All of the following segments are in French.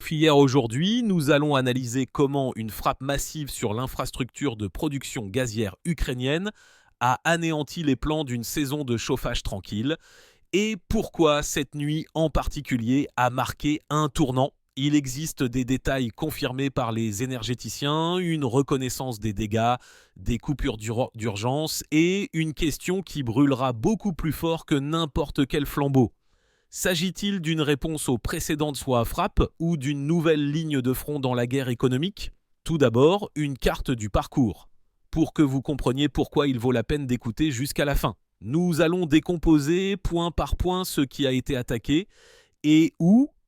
Sauf hier aujourd'hui, nous allons analyser comment une frappe massive sur l'infrastructure de production gazière ukrainienne a anéanti les plans d'une saison de chauffage tranquille et pourquoi cette nuit en particulier a marqué un tournant. Il existe des détails confirmés par les énergéticiens, une reconnaissance des dégâts, des coupures d'urgence et une question qui brûlera beaucoup plus fort que n'importe quel flambeau. S'agit-il d'une réponse aux précédentes frappes ou d'une nouvelle ligne de front dans la guerre économique ? Tout d'abord, une carte du parcours, pour que vous compreniez pourquoi il vaut la peine d'écouter jusqu'à la fin. Nous allons décomposer point par point ce qui a été attaqué et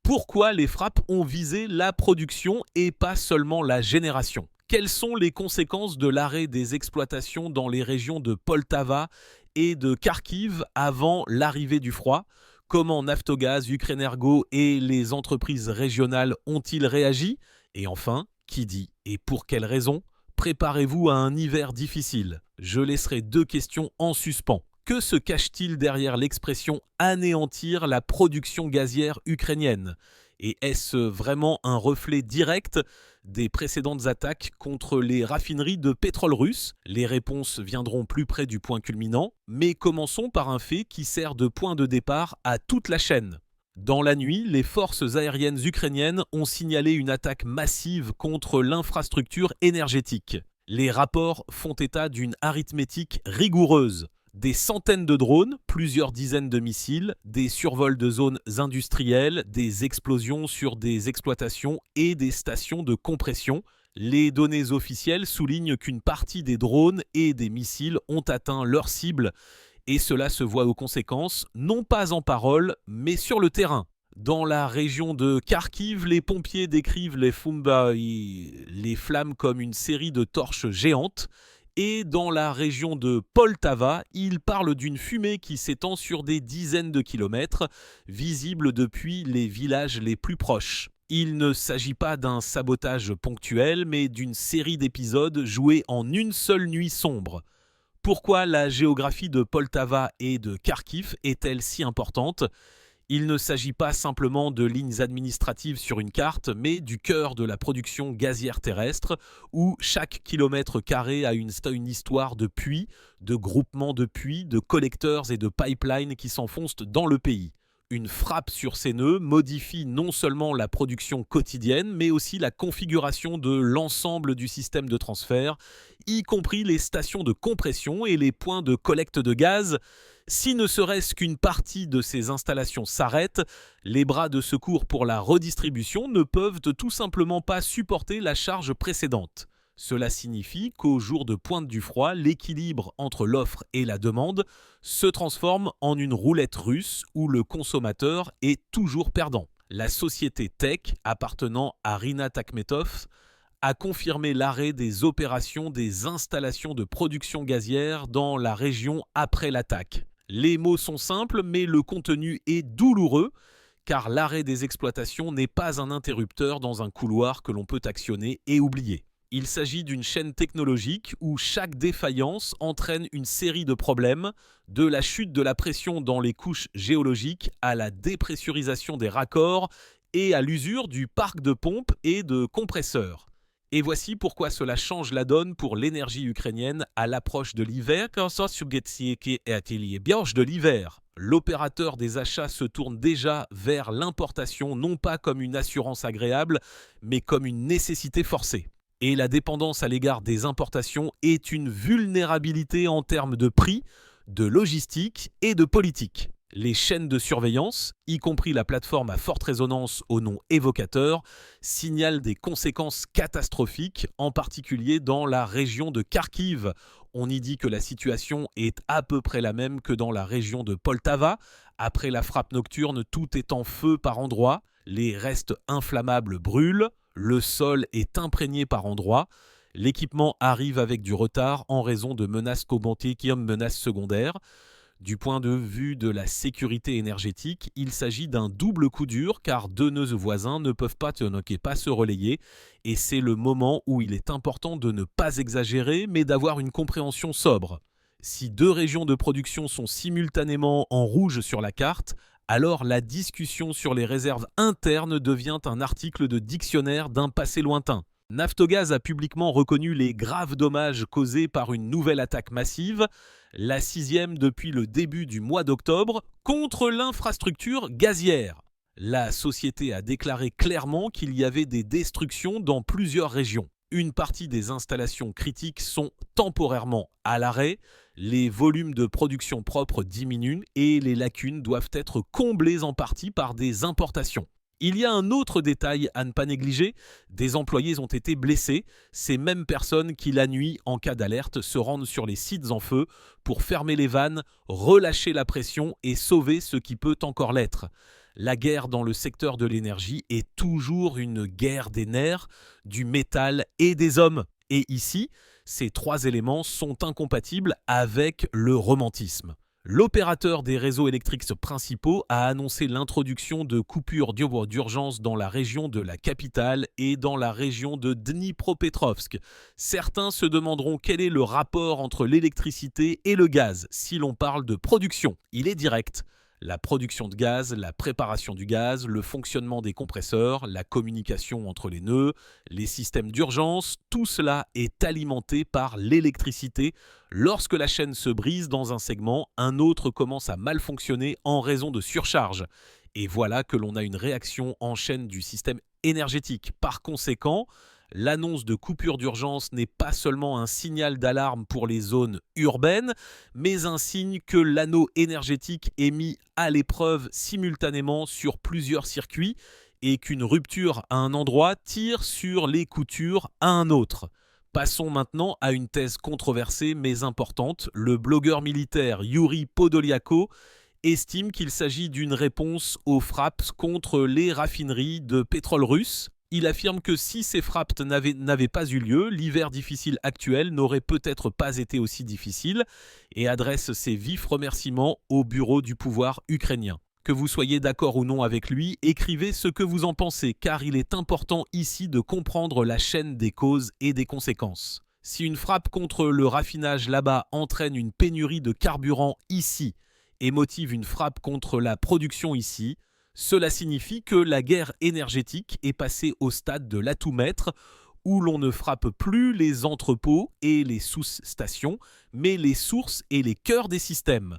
pourquoi les frappes ont visé la production et pas seulement la génération. Quelles sont les conséquences de l'arrêt des exploitations dans les régions de Poltava et de Kharkiv avant l'arrivée du froid ? Comment Naftogaz, Ukrenergo et les entreprises régionales ont-ils réagi ? Et enfin, qui dit et pour quelles raisons ? Préparez-vous à un hiver difficile. Je laisserai 2 questions en suspens. Que se cache-t-il derrière l'expression « anéantir la production gazière ukrainienne » ? Et est-ce vraiment un reflet direct des précédentes attaques contre les raffineries de pétrole russe ? Les réponses viendront plus près du point culminant, mais commençons par un fait qui sert de point de départ à toute la chaîne. Dans la nuit, les forces aériennes ukrainiennes ont signalé une attaque massive contre l'infrastructure énergétique. Les rapports font état d'une arithmétique rigoureuse. Des centaines de drones, plusieurs dizaines de missiles, des survols de zones industrielles, des explosions sur des exploitations et des stations de compression. Les données officielles soulignent qu'une partie des drones et des missiles ont atteint leur cible et cela se voit aux conséquences, non pas en parole, mais sur le terrain. Dans la région de Kharkiv, les pompiers décrivent les flammes comme une série de torches géantes. Et dans la région de Poltava, il parle d'une fumée qui s'étend sur des dizaines de kilomètres, visible depuis les villages les plus proches. Il ne s'agit pas d'un sabotage ponctuel, mais d'une série d'épisodes joués en une seule nuit sombre. Pourquoi la géographie de Poltava et de Kharkiv est-elle si importante ? Il ne s'agit pas simplement de lignes administratives sur une carte, mais du cœur de la production gazière terrestre, où chaque kilomètre carré a une histoire de puits, de groupements de puits, de collecteurs et de pipelines qui s'enfoncent dans le pays. Une frappe sur ces nœuds modifie non seulement la production quotidienne, mais aussi la configuration de l'ensemble du système de transfert, y compris les stations de compression et les points de collecte de gaz. Si ne serait-ce qu'une partie de ces installations s'arrête, les bras de secours pour la redistribution ne peuvent tout simplement pas supporter la charge précédente. Cela signifie qu'au jour de pointe du froid, l'équilibre entre l'offre et la demande se transforme en une roulette russe où le consommateur est toujours perdant. La société Tech, appartenant à Rinat Akhmetov, a confirmé l'arrêt des opérations des installations de production gazière dans la région après l'attaque. Les mots sont simples, mais le contenu est douloureux, car l'arrêt des exploitations n'est pas un interrupteur dans un couloir que l'on peut actionner et oublier. Il s'agit d'une chaîne technologique où chaque défaillance entraîne une série de problèmes, de la chute de la pression dans les couches géologiques à la dépressurisation des raccords et à l'usure du parc de pompes et de compresseurs. Et voici pourquoi cela change la donne pour l'énergie ukrainienne à l'approche de l'hiver. De l'hiver, l'opérateur des achats se tourne déjà vers l'importation non pas comme une assurance agréable, mais comme une nécessité forcée. Et la dépendance à l'égard des importations est une vulnérabilité en termes de prix, de logistique et de politique. Les chaînes de surveillance, y compris la plateforme à forte résonance au nom évocateur, signalent des conséquences catastrophiques, en particulier dans la région de Kharkiv. On y dit que la situation est à peu près la même que dans la région de Poltava. Après la frappe nocturne, tout est en feu par endroits, les restes inflammables brûlent, le sol est imprégné par endroits. L'équipement arrive avec du retard en raison de menaces menaces secondaires. Du point de vue de la sécurité énergétique, il s'agit d'un double coup dur car 2 nœuds voisins ne peuvent pas se relayer et c'est le moment où il est important de ne pas exagérer mais d'avoir une compréhension sobre. Si 2 régions de production sont simultanément en rouge sur la carte, alors la discussion sur les réserves internes devient un article de dictionnaire d'un passé lointain. Naftogaz a publiquement reconnu les graves dommages causés par une nouvelle attaque massive, la 6e depuis le début du mois d'octobre, contre l'infrastructure gazière. La société a déclaré clairement qu'il y avait des destructions dans plusieurs régions. Une partie des installations critiques sont temporairement à l'arrêt, les volumes de production propre diminuent et les lacunes doivent être comblées en partie par des importations. Il y a un autre détail à ne pas négliger, des employés ont été blessés, ces mêmes personnes qui la nuit, en cas d'alerte, se rendent sur les sites en feu pour fermer les vannes, relâcher la pression et sauver ce qui peut encore l'être. La guerre dans le secteur de l'énergie est toujours une guerre des nerfs, du métal et des hommes. Et ici, ces trois éléments sont incompatibles avec le romantisme. L'opérateur des réseaux électriques principaux a annoncé l'introduction de coupures d'urgence dans la région de la capitale et dans la région de Dnipropetrovsk. Certains se demanderont quel est le rapport entre l'électricité et le gaz si l'on parle de production. Il est direct. La production de gaz, la préparation du gaz, le fonctionnement des compresseurs, la communication entre les nœuds, les systèmes d'urgence, tout cela est alimenté par l'électricité. Lorsque la chaîne se brise dans un segment, un autre commence à mal fonctionner en raison de surcharge. Et voilà que l'on a une réaction en chaîne du système énergétique. Par conséquent, l'annonce de coupure d'urgence n'est pas seulement un signal d'alarme pour les zones urbaines, mais un signe que l'anneau énergétique est mis à l'épreuve simultanément sur plusieurs circuits et qu'une rupture à un endroit tire sur les coutures à un autre. Passons maintenant à une thèse controversée mais importante. Le blogueur militaire Yuri Podoliako estime qu'il s'agit d'une réponse aux frappes contre les raffineries de pétrole russe. Il affirme que si ces frappes n'avaient pas eu lieu, l'hiver difficile actuel n'aurait peut-être pas été aussi difficile et adresse ses vifs remerciements au bureau du pouvoir ukrainien. Que vous soyez d'accord ou non avec lui, écrivez ce que vous en pensez car il est important ici de comprendre la chaîne des causes et des conséquences. Si une frappe contre le raffinage là-bas entraîne une pénurie de carburant ici et motive une frappe contre la production ici, cela signifie que la guerre énergétique est passée au stade de l'atout-maître, où l'on ne frappe plus les entrepôts et les sous-stations, mais les sources et les cœurs des systèmes.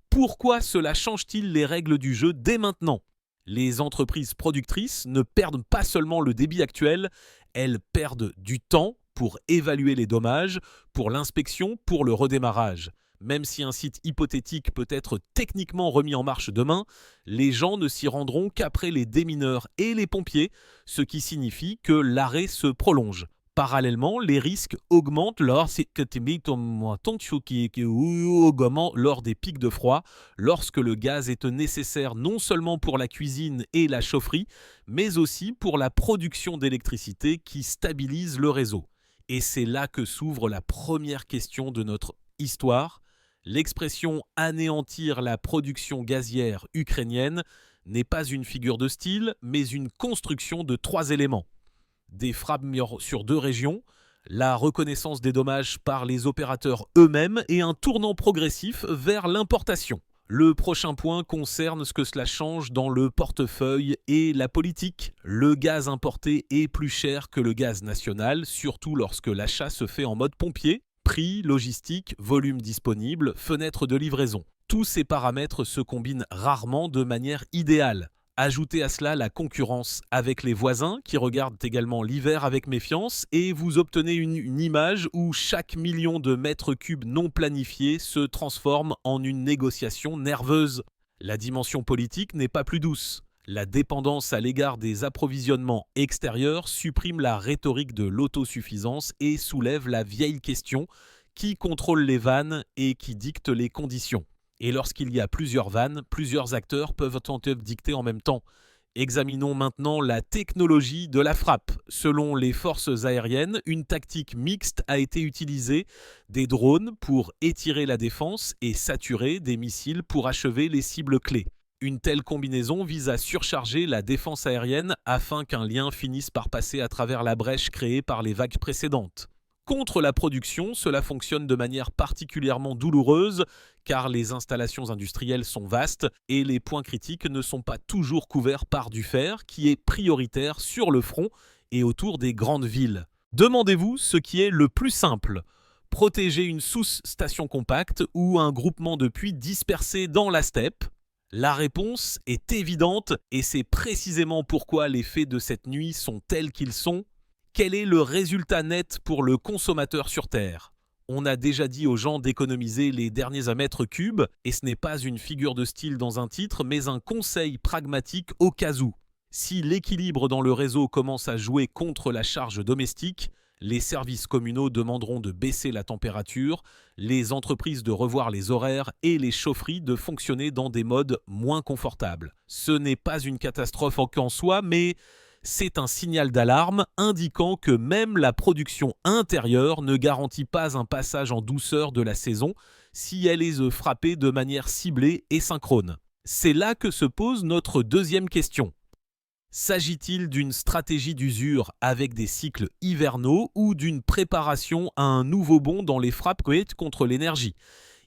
Pourquoi cela change-t-il les règles du jeu dès maintenant ? Les entreprises productrices ne perdent pas seulement le débit actuel, elles perdent du temps pour évaluer les dommages, pour l'inspection, pour le redémarrage. Même si un site hypothétique peut être techniquement remis en marche demain, les gens ne s'y rendront qu'après les démineurs et les pompiers, ce qui signifie que l'arrêt se prolonge. Parallèlement, les risques augmentent lors des pics de froid, lorsque le gaz est nécessaire non seulement pour la cuisine et la chaufferie, mais aussi pour la production d'électricité qui stabilise le réseau. Et c'est là que s'ouvre la première question de notre histoire. L'expression « anéantir la production gazière ukrainienne » n'est pas une figure de style, mais une construction de trois éléments. Des frappes sur deux régions, la reconnaissance des dommages par les opérateurs eux-mêmes et un tournant progressif vers l'importation. Le prochain point concerne ce que cela change dans le portefeuille et la politique. Le gaz importé est plus cher que le gaz national, surtout lorsque l'achat se fait en mode pompier. Prix, logistique, volume disponible, fenêtre de livraison. Tous ces paramètres se combinent rarement de manière idéale. Ajoutez à cela la concurrence avec les voisins qui regardent également l'hiver avec méfiance et vous obtenez une image où chaque million de mètres cubes non planifiés se transforme en une négociation nerveuse. La dimension politique n'est pas plus douce. La dépendance à l'égard des approvisionnements extérieurs supprime la rhétorique de l'autosuffisance et soulève la vieille question qui contrôle les vannes et qui dicte les conditions. Et lorsqu'il y a plusieurs vannes, plusieurs acteurs peuvent tenter de dicter en même temps. Examinons maintenant la technologie de la frappe. Selon les forces aériennes, une tactique mixte a été utilisée, des drones pour étirer la défense et saturer des missiles pour achever les cibles clés. Une telle combinaison vise à surcharger la défense aérienne afin qu'un lien finisse par passer à travers la brèche créée par les vagues précédentes. Contre la production, cela fonctionne de manière particulièrement douloureuse car les installations industrielles sont vastes et les points critiques ne sont pas toujours couverts par du fer qui est prioritaire sur le front et autour des grandes villes. Demandez-vous ce qui est le plus simple. Protéger une sous-station compacte ou un groupement de puits dispersés dans la steppe? La réponse est évidente et c'est précisément pourquoi les faits de cette nuit sont tels qu'ils sont. Quel est le résultat net pour le consommateur sur Terre? On a déjà dit aux gens d'économiser les derniers à mètres cubes et ce n'est pas une figure de style dans un titre mais un conseil pragmatique au cas où. Si l'équilibre dans le réseau commence à jouer contre la charge domestique, les services communaux demanderont de baisser la température, les entreprises de revoir les horaires et les chaufferies de fonctionner dans des modes moins confortables. Ce n'est pas une catastrophe en soi, mais c'est un signal d'alarme indiquant que même la production intérieure ne garantit pas un passage en douceur de la saison si elle est frappée de manière ciblée et synchrone. C'est là que se pose notre deuxième question. S'agit-il d'une stratégie d'usure avec des cycles hivernaux ou d'une préparation à un nouveau bond dans les frappes contre l'énergie?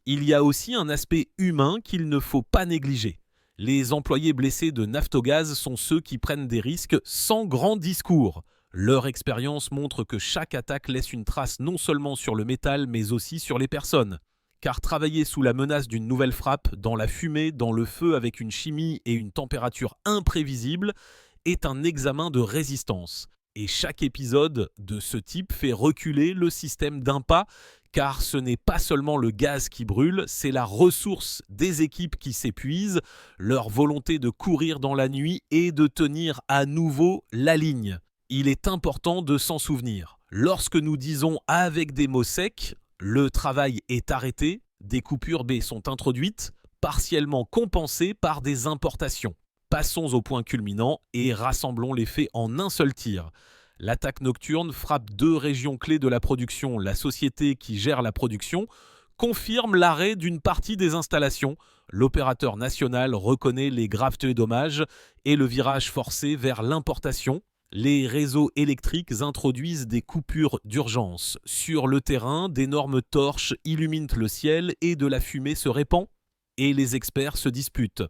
Il y a aussi un aspect humain qu'il ne faut pas négliger. Les employés blessés de Naftogaz sont ceux qui prennent des risques sans grand discours. Leur expérience montre que chaque attaque laisse une trace non seulement sur le métal mais aussi sur les personnes. Car travailler sous la menace d'une nouvelle frappe, dans la fumée, dans le feu avec une chimie et une température imprévisibles, est un examen de résistance. Et chaque épisode de ce type fait reculer le système d'un pas, car ce n'est pas seulement le gaz qui brûle, c'est la ressource des équipes qui s'épuisent, leur volonté de courir dans la nuit et de tenir à nouveau la ligne. Il est important de s'en souvenir. Lorsque nous disons avec des mots secs, le travail est arrêté, des coupures B sont introduites, partiellement compensées par des importations. Passons au point culminant et rassemblons les faits en un seul tir. L'attaque nocturne frappe deux régions clés de la production. La société qui gère la production confirme l'arrêt d'une partie des installations. L'opérateur national reconnaît les graves dommages et le virage forcé vers l'importation. Les réseaux électriques introduisent des coupures d'urgence. Sur le terrain, d'énormes torches illuminent le ciel et de la fumée se répand. Et les experts se disputent.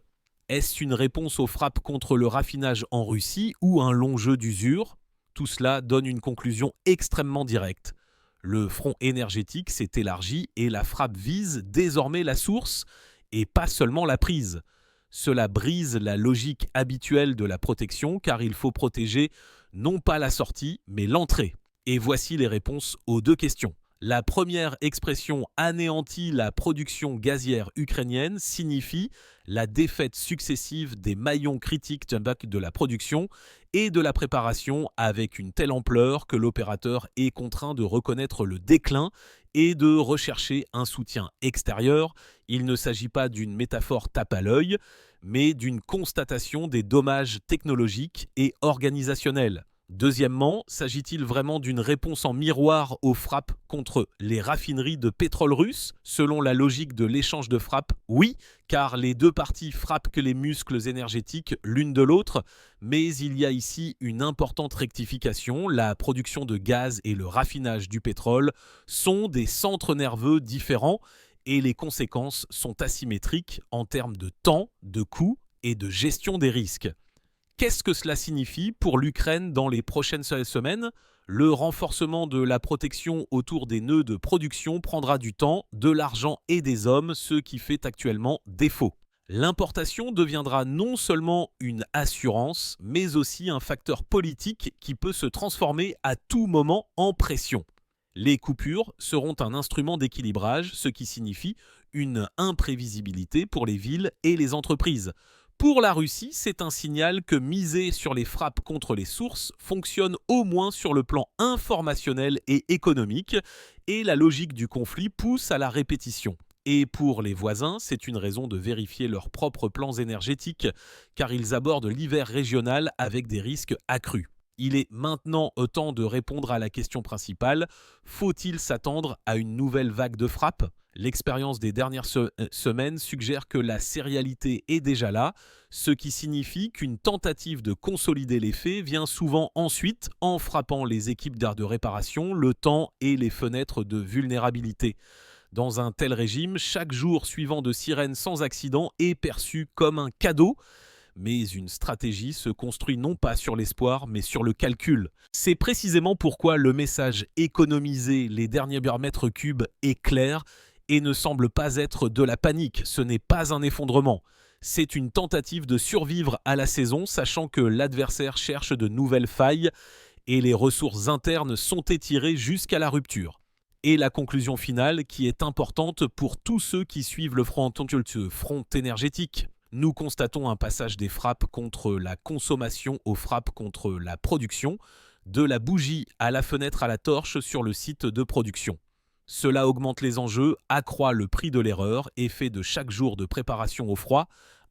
Est-ce une réponse aux frappes contre le raffinage en Russie ou un long jeu d'usure? Tout cela donne une conclusion extrêmement directe. Le front énergétique s'est élargi et la frappe vise désormais la source et pas seulement la prise. Cela brise la logique habituelle de la protection car il faut protéger non pas la sortie mais l'entrée. Et voici les réponses aux deux questions. La première expression anéantit la production gazière ukrainienne signifie la défaite successive des maillons critiques de la production et de la préparation avec une telle ampleur que l'opérateur est contraint de reconnaître le déclin et de rechercher un soutien extérieur. Il ne s'agit pas d'une métaphore tape à l'œil, mais d'une constatation des dommages technologiques et organisationnels. Deuxièmement, s'agit-il vraiment d'une réponse en miroir aux frappes contre les raffineries de pétrole russe? Selon la logique de l'échange de frappes, oui, car les deux parties frappent que les muscles énergétiques l'une de l'autre, mais il y a ici une importante rectification. La production de gaz et le raffinage du pétrole sont des centres nerveux différents et les conséquences sont asymétriques en termes de temps, de coûts et de gestion des risques. Qu'est-ce que cela signifie pour l'Ukraine dans les prochaines semaines? Le renforcement de la protection autour des nœuds de production prendra du temps, de l'argent et des hommes, ce qui fait actuellement défaut. L'importation deviendra non seulement une assurance, mais aussi un facteur politique qui peut se transformer à tout moment en pression. Les coupures seront un instrument d'équilibrage, ce qui signifie une imprévisibilité pour les villes et les entreprises. Pour la Russie, c'est un signal que miser sur les frappes contre les sources fonctionne au moins sur le plan informationnel et économique, et la logique du conflit pousse à la répétition. Et pour les voisins, c'est une raison de vérifier leurs propres plans énergétiques, car ils abordent l'hiver régional avec des risques accrus. Il est maintenant temps de répondre à la question principale, faut-il s'attendre à une nouvelle vague de frappes? L'expérience des dernières semaines suggère que la sérialité est déjà là, ce qui signifie qu'une tentative de consolider l'effet vient souvent ensuite en frappant les équipes d'aires de réparation, le temps et les fenêtres de vulnérabilité. Dans un tel régime, chaque jour suivant de sirène sans accident est perçu comme un cadeau, mais une stratégie se construit non pas sur l'espoir, mais sur le calcul. C'est précisément pourquoi le message économiser les derniers mètres cubes est clair et ne semble pas être de la panique. Ce n'est pas un effondrement. C'est une tentative de survivre à la saison, sachant que l'adversaire cherche de nouvelles failles et les ressources internes sont étirées jusqu'à la rupture. Et la conclusion finale qui est importante pour tous ceux qui suivent le front énergétique. Nous constatons un passage des frappes contre la consommation aux frappes contre la production, de la bougie à la fenêtre à la torche sur le site de production. Cela augmente les enjeux, accroît le prix de l'erreur et fait de chaque jour de préparation au froid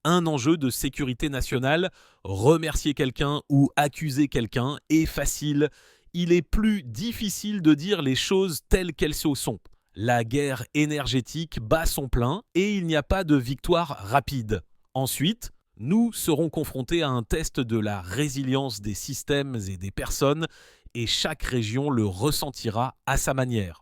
un enjeu de sécurité nationale. Remercier quelqu'un ou accuser quelqu'un est facile. Il est plus difficile de dire les choses telles qu'elles sont. La guerre énergétique bat son plein et il n'y a pas de victoire rapide. Ensuite, nous serons confrontés à un test de la résilience des systèmes et des personnes et chaque région le ressentira à sa manière.